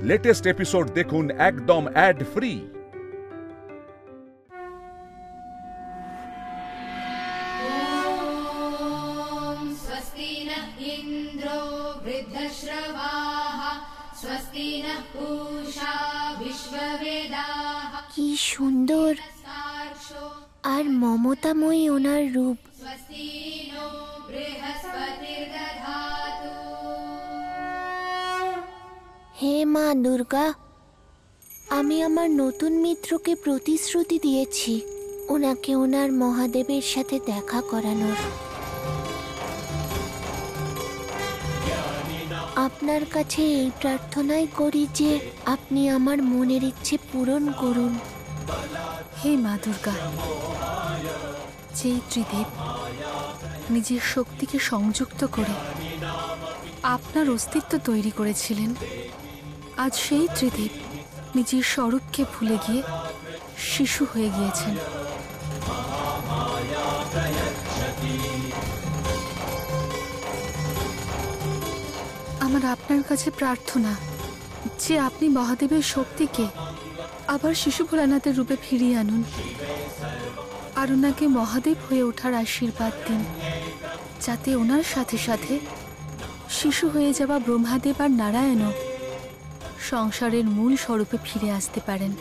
Latest episode দেখুন একদম add free. स्वस्ति न इन्द्रो वृद्धश्रवाः स्वस्ति नः पूषा विश्ववेदाः। কি সুন্দর আর মমতাময়ী ওনার রূপ। स्वस्ति नो बृहस्पतिर्दधातु। হে মা দুর্গা, আমি আমার নতুন মিত্রকে প্রতিশ্রুতি দিয়েছি ওনাকে ওনার মহাদেবের সাথে দেখা করানোর। আপনার কাছে এই প্রার্থনাই করি যে আপনি আমার মনের ইচ্ছে পূরণ করুন। হে মা দুর্গা, যেই ত্রিদেব নিজের শক্তিকে সংযুক্ত করে আপনার অস্তিত্ব তৈরি করেছিলেন, আজ সেই ত্রিদেব নিজের স্বরূপকে ভুলে গিয়ে শিশু হয়ে গিয়েছেন। আমার আপনার কাছে প্রার্থনা যে আপনি মহাদেবের শক্তিকে আবার শিশু ভোলানাথের রূপে ফিরিয়ে আনুন আর ওনাকে মহাদেব হয়ে ওঠার আশীর্বাদ দিন, যাতে ওনার সাথে সাথে শিশু হয়ে যাওয়া ব্রহ্মাদেব আর নারায়ণও সংসারের মূল স্বরূপে ফিরে আসতে পারেন।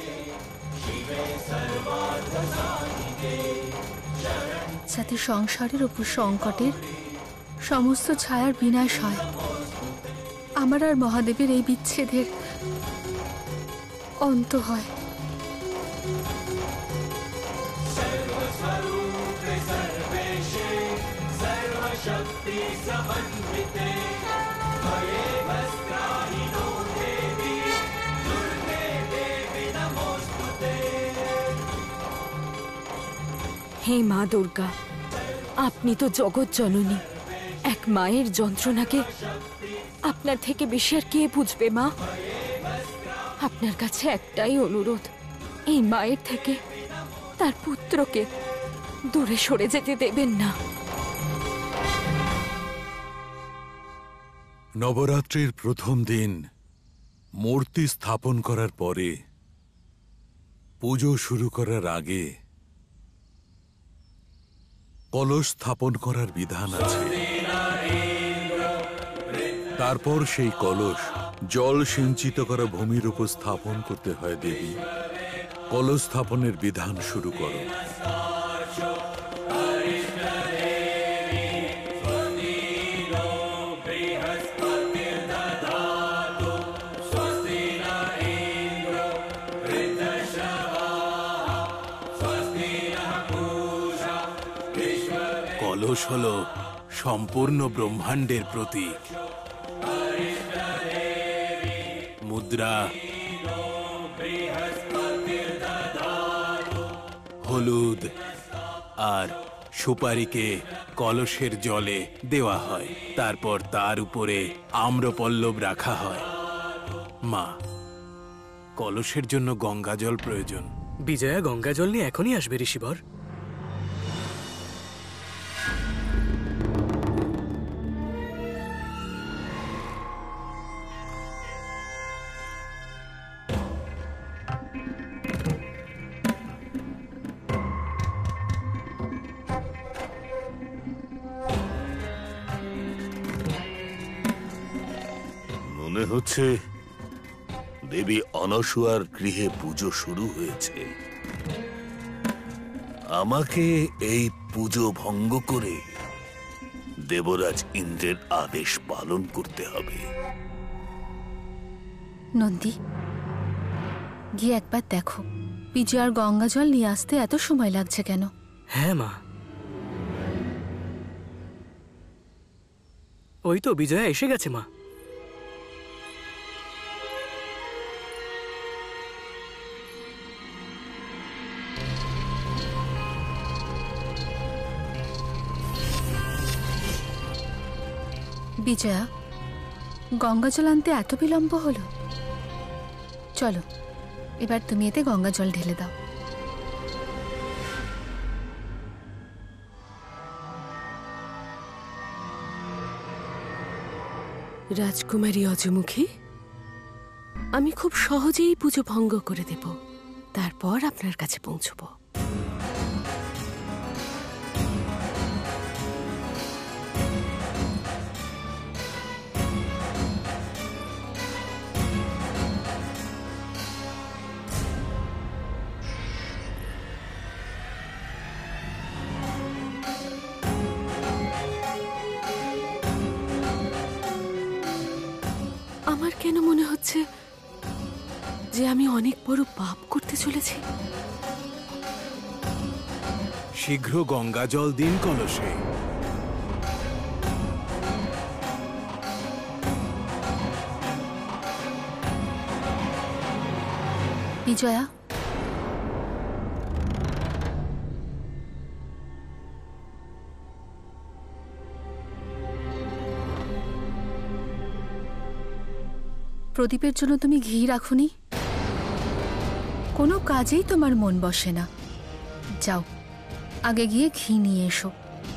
যাতে সংসারের উপর সংকটের সমস্ত ছায়ার বিনাশ হয়, আমার আর মহাদেবের এই বিচ্ছেদের অন্ত হয়। হে মা দুর্গা, আপনি তো জগৎ জননী। এক মায়ের যন্ত্রণাকে আপনার থেকে বেশি আর কে বুঝবে মা? আপনার কাছে একটাই অনুরোধ, এই মায়ের থেকে তার পুত্রকে দূরে সরে যেতে দেবেন না। নবরাত্রির প্রথম দিন মূর্তি স্থাপন করার পরে পুজো শুরু করার আগে কলস স্থাপন করার বিধান আছে। তারপর সেই কলস জল সিঞ্চিত করা ভূমির উপর স্থাপন করতে হয়। দেবী, কলস স্থাপনের বিধান শুরু করো। কলস হল সম্পূর্ণ ব্রহ্মাণ্ডের প্রতীক। মুদ্রা, হলুদ আর সুপারিকে কলসের জলে দেওয়া হয়। তারপর তার উপরে আম্রপল্লব রাখা হয়। মা, কলসের জন্য গঙ্গা জল প্রয়োজন। বিজয়া গঙ্গা জল নিয়ে এখনই আসবে ঋষিবর। মনে হচ্ছে দেবী অনসূয়ার গৃহে পুজো শুরু হয়েছে। আমাকে এই পুজো ভঙ্গ করে দেবরাজ ইন্দ্রের আদেশ পালন করতে হবে। নন্দী, গিয়ে একবার দেখো বিজয়ার গঙ্গা জল নিয়ে আসতে এত সময় লাগছে কেন? হ্যাঁ মা, ওই তো বিজয়া এসে গেছে মা। বিজয়া, গঙ্গা জল আনতে এত বিলম্ব হলো? চলো, এবার তুমি এতে গঙ্গা জল ঢেলে দাও। রাজকুমারী অজমুখী, আমি খুব সহজেই পুজো ভঙ্গ করে দেব, তারপর আপনার কাছে পৌঁছবো। আমার কেন মনে হচ্ছে যে আমি অনেক বড় পাপ করতে চলেছি। শীঘ্র গঙ্গা জল দিন কলসে। বিজয়া, প্রদীপের জন্য তুমি ঘি রাখুনি? কোনো কাজেই তোমার মন বসে না। যাও, আগে গিয়ে ঘি নিয়ে এসো,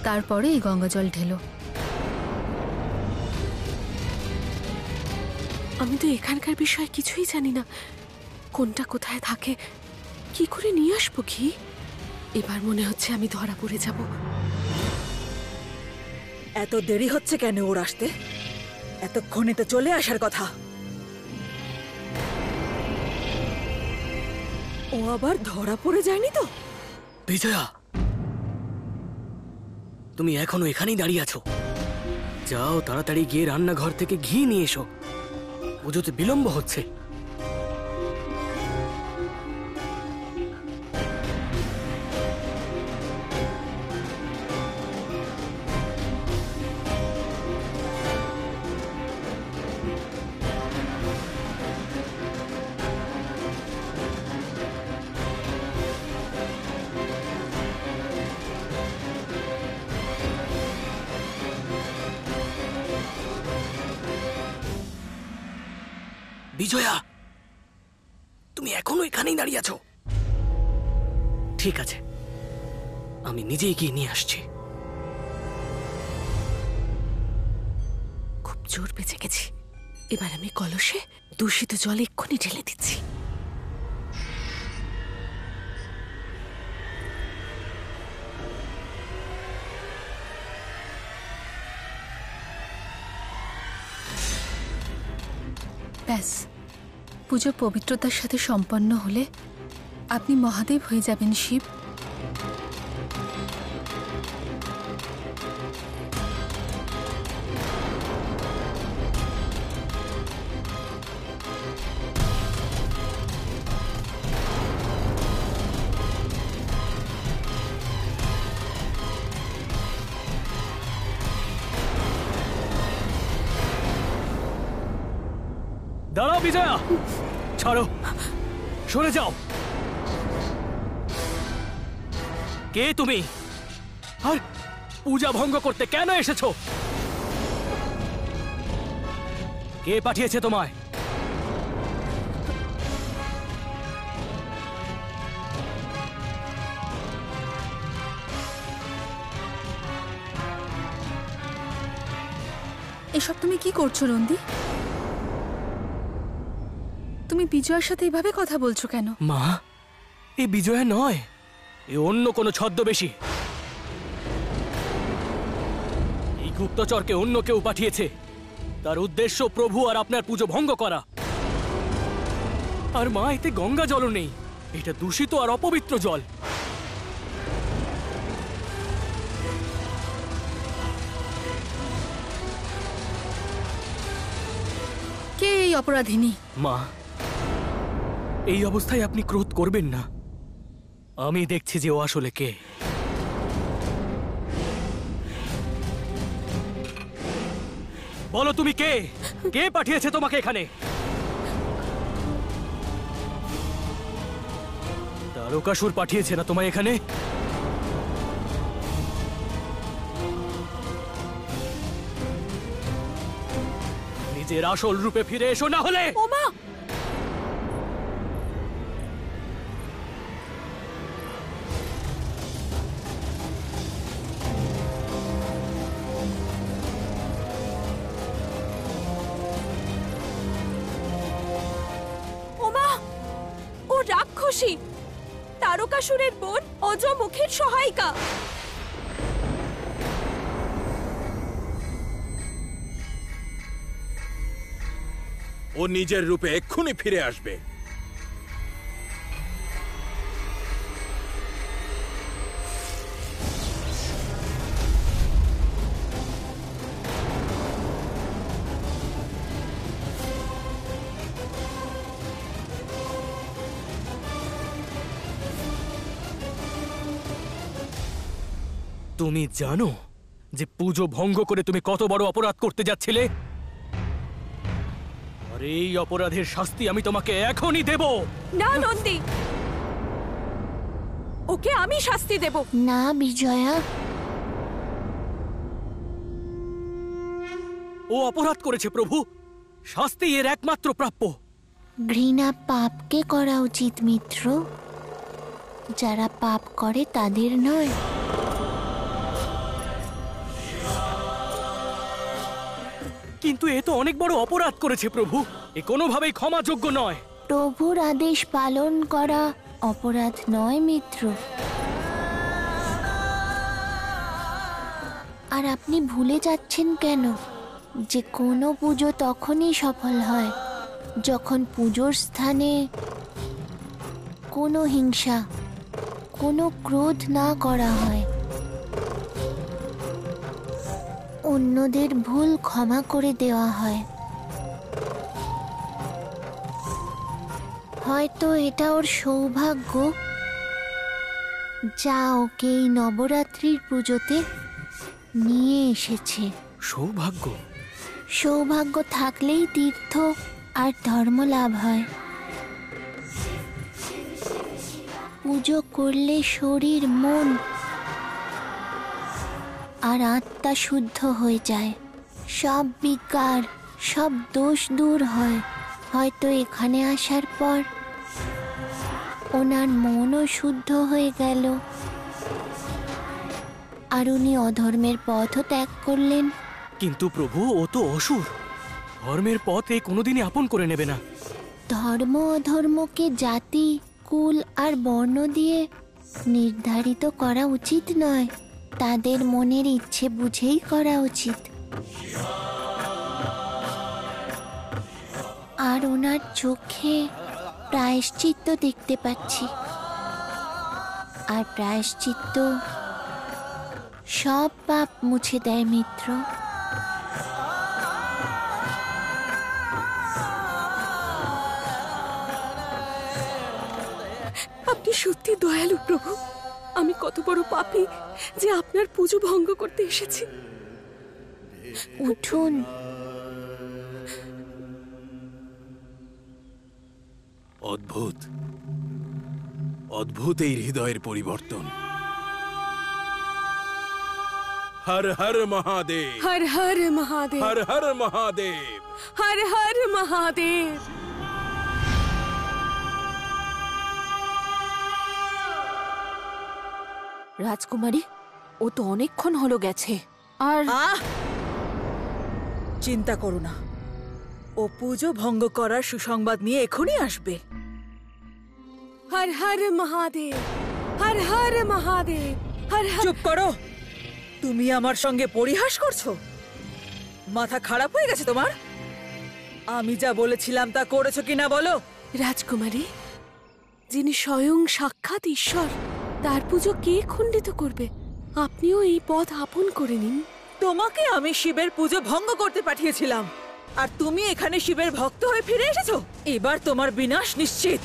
তারপরে এই গঙ্গা জল ঢেলো। আমি তো এখানকার বিষয়ে কিছুই জানি না, কোনটা কোথায় থাকে, কি করে নিয়ে আসবো ঘি। এবার মনে হচ্ছে আমি ধরা পড়ে যাব। এত দেরি হচ্ছে কেন ওর আসতে? এতক্ষণে তো চলে আসার কথা। ও আবার ধরা পড়ে যায়নি তো? বিজয়া, তুমি এখনো এখানেই দাঁড়িয়ে আছো? যাও তাড়াতাড়ি গিয়ে রান্নাঘর থেকে ঘি নিয়ে এসো, পুজোতে বিলম্ব হচ্ছে। বিজয়া, তুমি এখনো এখানেই দাঁড়িয়ে আছো? ঠিক আছে, আমি নিজেই গিয়ে নিয়ে আসছি। খুব জোর বেঁচে গেছি। এবার আমি কলসে দূষিত জল এক্ষুনি ঢেলে দিচ্ছি। ব্যাস, পুজো পবিত্রতার সাথে সম্পন্ন হলে আপনি মহাদেব হয়ে যাবেন শিব। দাঁড়াও বিজয়া, ছাড়ো, সরে যাও। কে তুমি? আর পূজা ভঙ্গ করতে কেন এসেছো? কে পাঠিয়েছে তোমায়? এসব তুমি কি করছো নন্দী? তুমি বিজয়ার সাথে এইভাবে কথা বলছো কেন? মা, এই বিজয়া নয়, এ অন্য কোনো ছদ্মবেশী। এই গুপ্তচরকে অন্য কেউ পাঠিয়েছে। তার উদ্দেশ্য প্রভু আর আপনার পুজো ভঙ্গ করা। আর মা, এতে গঙ্গা জলও নেই, এটা দূষিত আর অপবিত্র জল। কে এই অপরাধিনী? মা, এই অবস্থায় আপনি ক্রোধ করবেন না। আমি দেখছি যে ও আসলে কে। বলো তুমি কে? কে পাঠিয়েছে তোমাকে এখানে? তারকাসুর পাঠিয়েছে না তোমায় এখানে? নিজের আসল রূপে ফিরে এসো, না হলে। ওমা! রাক্ষসী, তারকাসুরের বোন অজমুখের সহায়িকা। ও নিজের রূপে এক্ষুনি ফিরে আসবে। তুমি জানো যে পুজো ভঙ্গ করে তুমি কত বড় অপরাধ করতে যাচ্ছিলে? আর এই অপরাধের শাস্তি আমি তোমাকে এখনই দেব। না নন্দী, ওকে আমি শাস্তি দেব। না বিজয়া, ও অপরাধ করেছে প্রভু, শাস্তি এর একমাত্র প্রাপ্য। ঘৃণা পাপকে করা উচিত মিত্র, যারা পাপ করে তাদের নয়। কিন্তু এ তো অনেক বড় অপরাধ করেছে প্রভু, এ কোনোভাবেই ক্ষমাযোগ্য নয়। প্রভুর আদেশ পালন করা অপরাধ নয় মিত্র। আর আপনি ভুলে যাচ্ছেন কেন যে কোনো পুজো তখনই সফল হয় যখন পুজোর স্থানে কোনো হিংসা, কোনো ক্রোধ না করা হয়। অন্যদের ভুল ক্ষমা করে দেওয়া হয়। হয়তো এটা ওর সৌভাগ্য যা ওকে এই নবরাত্রির পুজোতে নিয়ে এসেছে। সৌভাগ্য? সৌভাগ্য থাকলেই তীর্থ আর ধর্ম লাভ হয়। পুজো করলে শরীর, মন আর আত্মা শুদ্ধ হয়ে যায়, সব বিকার, সব দোষ দূর হয়। হয়তো এখানে আসার পর ওনার মনও শুদ্ধ হয়ে গেল, আর উনি অধর্মের পথও ত্যাগ করলেন। কিন্তু প্রভু, ও তো অসুর, ধর্মের পথে কোনোদিনই আপন করে নেবে না। ধর্ম অধর্মকে জাতি, কুল আর বর্ণ দিয়ে নির্ধারিত করা উচিত নয়, তাদের মনের ইচ্ছে বুঝেই করা উচিত। আর ওনার চোখে প্রায়শ্চিত্ত দেখতে পাচ্ছি, আর প্রায়শ্চিত্ত সব পাপ মুছে দেয় মিত্র। আপনি সত্যি দয়ালু প্রভু। আমি কত বড় পাপী যে আপনার পুজো ভঙ্গ করতে এসেছি। উঠুন। অদ্ভুত, অদ্ভুত এই হৃদয়ের পরিবর্তন। হর হর মহাদেব, হর হর মহাদেব, হর হর মহাদেব, হর হর মহাদেব। রাজকুমারী, ও তো অনেকক্ষণ হলো গেছে। আর চিন্তা করো না, ও পুজো ভঙ্গ করার সুসংবাদ নিয়ে এখনই আসবে। হর হর মহাদেব, হর হর মহাদেব, হর হর। চুপ করো, তুমি আমার সঙ্গে পরিহাস করছো? মাথা খারাপ হয়ে গেছে তোমার? আমি যা বলেছিলাম তা করেছো কিনা বলো। রাজকুমারী, যিনি স্বয়ং সাক্ষাৎ ঈশ্বর, তার পুজো কে খণ্ডিত করবে? আপনিও এই পথ আপন করে নিন। তোমাকে আমি শিবের পুজো ভঙ্গ করতে পাঠিয়েছিলাম, আর তুমি এখানে শিবের ভক্ত হয়ে ফিরে এসেছো। এবার তোমার বিনাশ নিশ্চিত।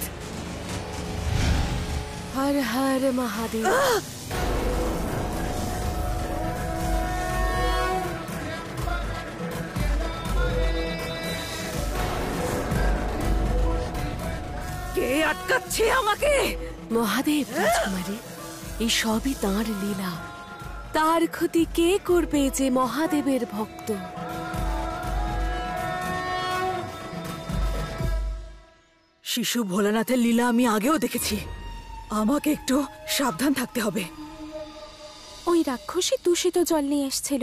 হর হর মহাদেব। কে আটকাচ্ছে আমাকে? মহাদেব। রাজকুমারী, এই সবই তাঁর লীলা। তার ক্ষতি কে করবে যে মহাদেবের ভক্ত? শিশু ভোলানাথের লীলা আমি আগেও দেখেছি, আমাকে একটু সাবধান থাকতে হবে। ওই রাক্ষসী দূষিত জল নিয়ে এসেছিল,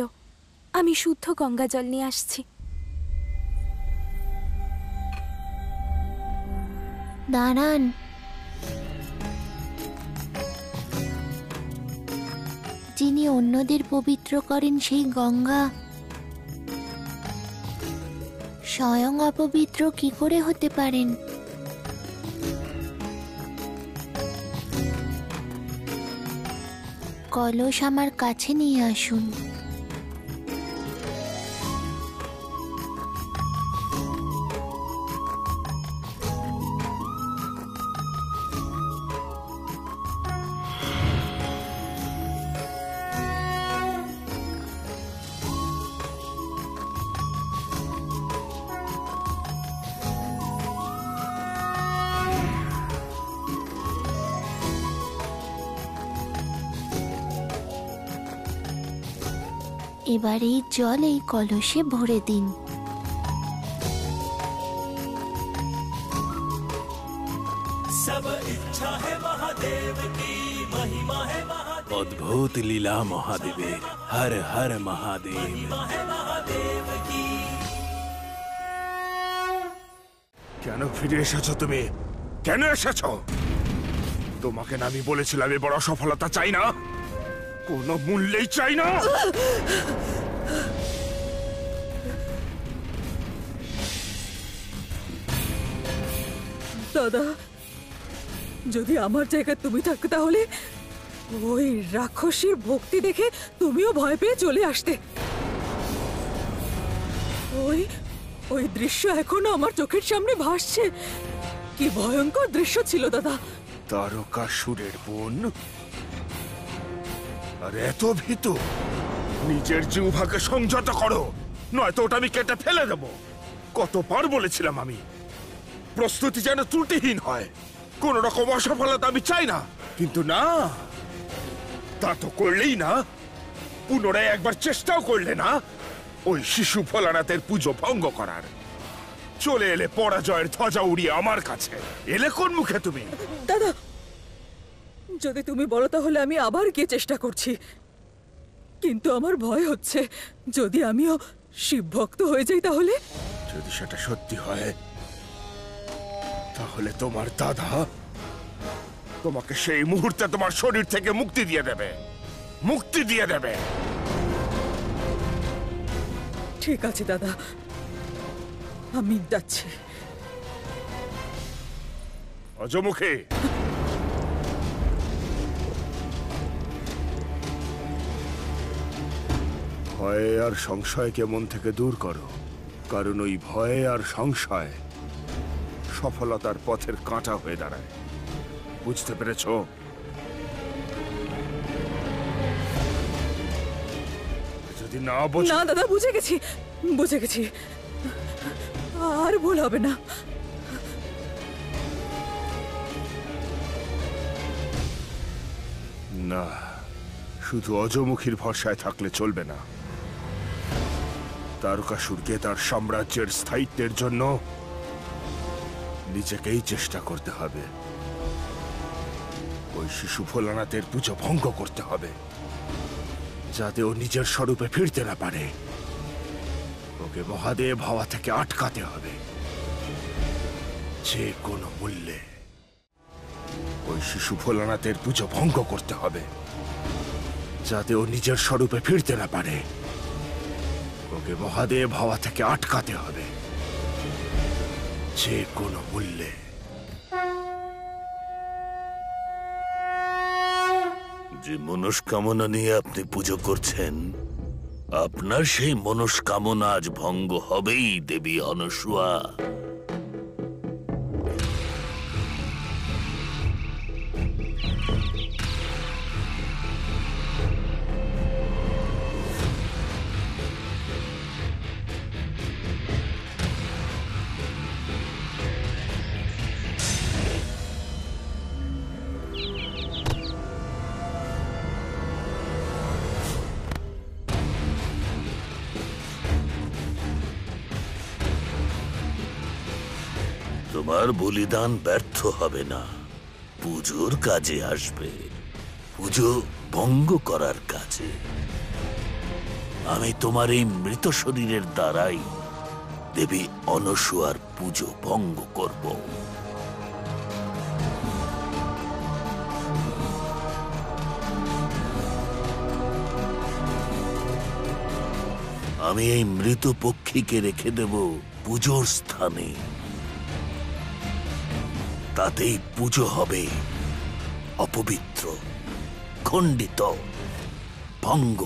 আমি শুদ্ধ গঙ্গা জল নিয়ে আসছি। দাঁড়ান, যিনি অন্যদের পবিত্র করেন সেই গঙ্গা স্বয়ং অপবিত্র কি করে হতে পারেন? কলস আমার কাছে নিয়ে আসুন। এবার এই জল এই কলসে ভরে দিন। অদ্ভুত লীলা মহাদেবের। হর হর মহাদেব। কেন ফিরে এসেছো তুমি? কেন এসেছো? তোমাকে না আমি বলেছিলাম এ বড় সফলতা চাই না, কোনো মূল্যেই চাই না। দাদা, যদি আমার জায়গায় তুমি থাকতে তাহলে ওই রাক্ষসীর ভক্তি দেখে তুমিও ভয় পেয়ে চলে আসতে। ওই ওই দৃশ্য এখনো আমার চোখের সামনে ভাসছে। কি ভয়ঙ্কর দৃশ্য ছিল দাদা। তারকাসুরের বোন আর এত ভীতু। নিজের জিহ্বাকে সংযত করো, নয়তো ওটা আমি কেটে ফেলে দেব। কতবার বলেছিলাম আমি প্রস্তুতি যেন ত্রুটিহীন হয়, কোন রকম অসফলতা আমি চাই না। কিন্তু না, তা তো করলেই না। পুনরায় একবার চেষ্টাও করলে না ওই শিশু ভোলানাথের পুজো ভঙ্গ করার। চলে এলে পরাজয়ের ধ্বজা উড়িয়ে আমার কাছে। এলে কোন মুখে তুমি? দাদা, যদি তুমি বলো তাহলে আমি আবার গিয়ে চেষ্টা করছি। কিন্তু আমার ভয় হচ্ছে যদি আমিও শিব ভক্ত হয়ে যাই তাহলে। যদি সেটা সত্যি হয় তাহলে তোমার দাদা তোমাকে সেই মুহূর্তে তোমার শরীর থেকে মুক্তি দিয়ে দেবে, মুক্তি দিয়ে দেবে। ঠিক আছে দাদা, আমি যাচ্ছি। অজমুখী, ভয় আর সংশয়কে মন থেকে দূর করো, কারণ ওই ভয় আর সংশয় সফলতার পথের কাঁটা হয়ে দাঁড়ায়। বুঝতে পেরেছো? যদি না বোঝো। না দাদা, বুঝে গেছি, বুঝে গেছি, আর ভুল হবে না। না, শুধু অজমুখীর ভরসায় থাকলে চলবে না। তারকাসুরকে তার সাম্রাজ্যের স্থায়িত্বের জন্য নিজেকেই চেষ্টা করতে হবে। ওই শিশু ভোলানাথের পুজো ভঙ্গ করতে হবে, যাতে ও নিজের স্বরূপে ফিরতে না পারে। ওকে মহাদেব হাওয়া থেকে আটকাতে হবে যে কোনো মূল্যে। ওই শিশু ভোলানাথের পুজো ভঙ্গ করতে হবে, যাতে ও নিজের স্বরূপে ফিরতে না পারে। ওকে মহাদেব হাওয়া থেকে আটকাতে হবে যে কোনো মূল্যে। যে মনস্কামনা নিয়ে আপনি পুজো করছেন, আপনার সেই মনস্কামনা আজ ভঙ্গ হবেই দেবী অনসূয়া। তোমার বলিদান ব্যর্থ হবে না, পুজোর কাজে আসবে, পুজো ভঙ্গ করার কাজে। আমি তোমার এই মৃত শরীরের দ্বারাই দেবী অনসূয়ার পুজো ভঙ্গ করব। আমি এই মৃত পক্ষীকে রেখে দেব পুজোর স্থানে। তাতেই পুজো হবে অপবিত্র, খণ্ডিত, ভঙ্গ।